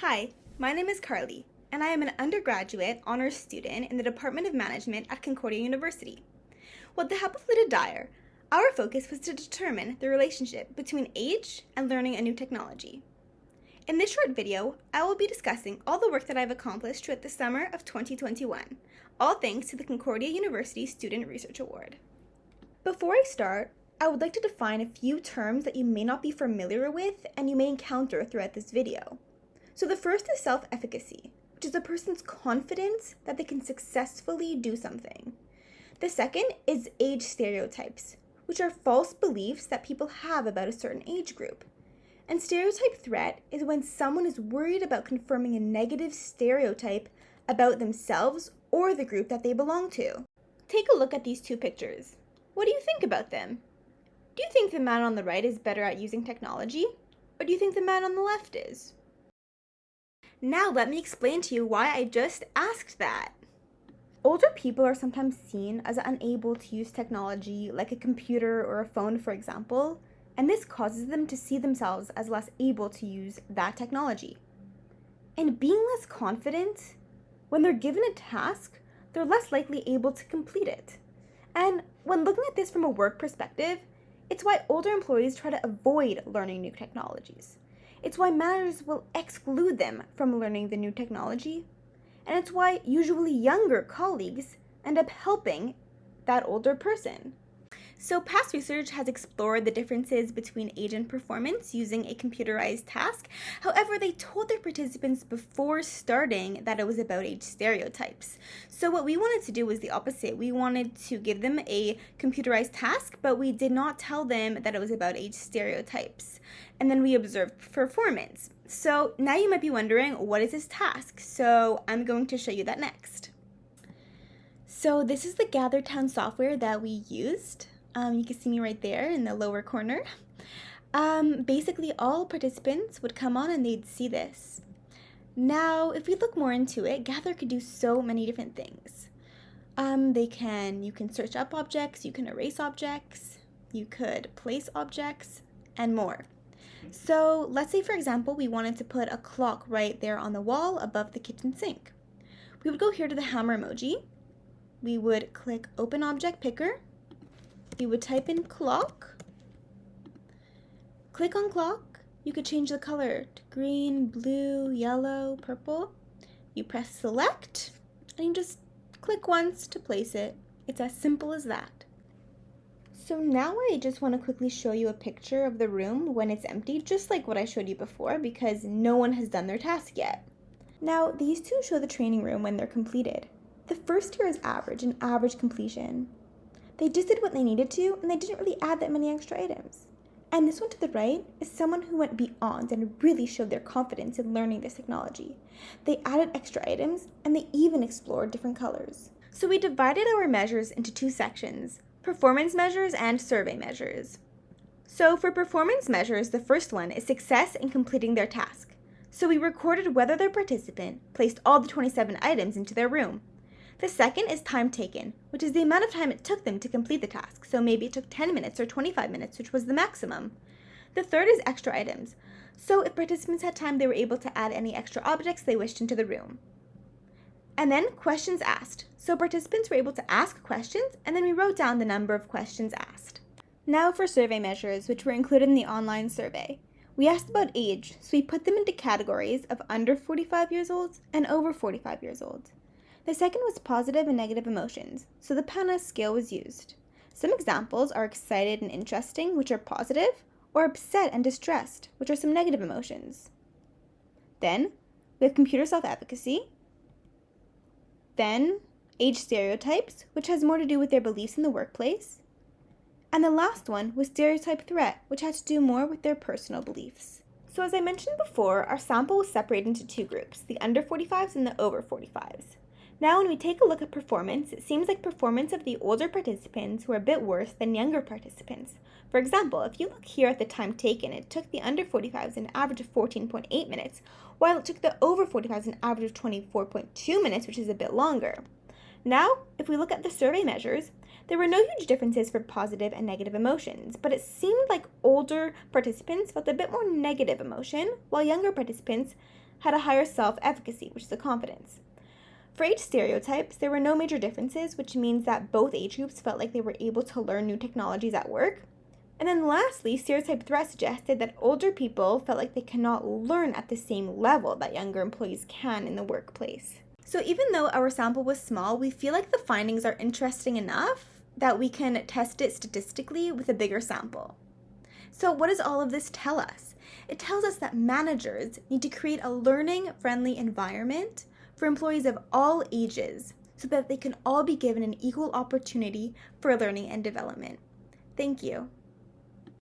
Hi, my name is Carlie, and I am an undergraduate honors student in the Department of Management at Concordia University. With the help of Dyer, our focus was to determine the relationship between age and learning a new technology. In this short video, I will be discussing all the work that I've accomplished throughout the summer of 2021, all thanks to the Concordia University Student Research Award. Before I start, I would like to define a few terms that you may not be familiar with and you may encounter throughout this video. So the first is self-efficacy, which is a person's confidence that they can successfully do something. The second is age stereotypes, which are false beliefs that people have about a certain age group. And stereotype threat is when someone is worried about confirming a negative stereotype about themselves or the group that they belong to. Take a look at these two pictures. What do you think about them? Do you think the man on the right is better at using technology, or do you think the man on the left is? Now let me explain to you why I just asked that. Older people are sometimes seen as unable to use technology like a computer or a phone, for example, and this causes them to see themselves as less able to use that technology. And being less confident, when they're given a task, they're less likely able to complete it. And when looking at this from a work perspective, it's why older employees try to avoid learning new technologies. It's why managers will exclude them from learning the new technology. And it's why usually younger colleagues end up helping that older person. So past research has explored the differences between age and performance using a computerized task. However, they told their participants before starting that it was about age stereotypes. So what we wanted to do was the opposite. We wanted to give them a computerized task, but we did not tell them that it was about age stereotypes. And then we observed performance. So now you might be wondering, what is this task? So I'm going to show you that next. So this is the GatherTown software that we used. You can see me right there in the lower corner. Basically, all participants would come on and they'd see this. Now, if we look more into it, Gather could do so many different things. You can search up objects, you can erase objects, you could place objects, and more. So let's say, for example, we wanted to put a clock right there on the wall above the kitchen sink. We would go here to the hammer emoji. We would click Open Object Picker. You would type in clock, click on clock. You could change the color to green, blue, yellow, purple. You press select and you just click once to place it. It's as simple as that. So now I just want to quickly show you a picture of the room when it's empty, just like what I showed you before, because no one has done their task yet. Now these two show the training room when they're completed. The first here is average, an average completion. They just did what they needed to, and they didn't really add that many extra items. And this one to the right is someone who went beyond and really showed their confidence in learning this technology. They added extra items, and they even explored different colors. So we divided our measures into two sections, performance measures and survey measures. So for performance measures, the first one is success in completing their task. So we recorded whether their participant placed all the 27 items into their room. The second is time taken, which is the amount of time it took them to complete the task. So maybe it took 10 minutes or 25 minutes, which was the maximum. The third is extra items. So if participants had time, they were able to add any extra objects they wished into the room. And then questions asked. So participants were able to ask questions, and then we wrote down the number of questions asked. Now for survey measures, which were included in the online survey. We asked about age, so we put them into categories of under 45 years old and over 45 years old. The second was positive and negative emotions, so the PANA scale was used. Some examples are excited and interesting, which are positive, or upset and distressed, which are some negative emotions. Then, we have computer self-efficacy. Then, age stereotypes, which has more to do with their beliefs in the workplace. And the last one was stereotype threat, which had to do more with their personal beliefs. So as I mentioned before, our sample was separated into two groups, the under 45s and the over 45s. Now, when we take a look at performance, it seems like performance of the older participants were a bit worse than younger participants. For example, if you look here at the time taken, it took the under 45s an average of 14.8 minutes, while it took the over 45s an average of 24.2 minutes, which is a bit longer. Now, if we look at the survey measures, there were no huge differences for positive and negative emotions, but it seemed like older participants felt a bit more negative emotion, while younger participants had a higher self-efficacy, which is a confidence. For age stereotypes, there were no major differences, which means that both age groups felt like they were able to learn new technologies at work. And then lastly, stereotype threat suggested that older people felt like they cannot learn at the same level that younger employees can in the workplace. So even though our sample was small, we feel like the findings are interesting enough that we can test it statistically with a bigger sample. So what does all of this tell us? It tells us that managers need to create a learning-friendly environment for employees of all ages so that they can all be given an equal opportunity for learning and development. Thank you.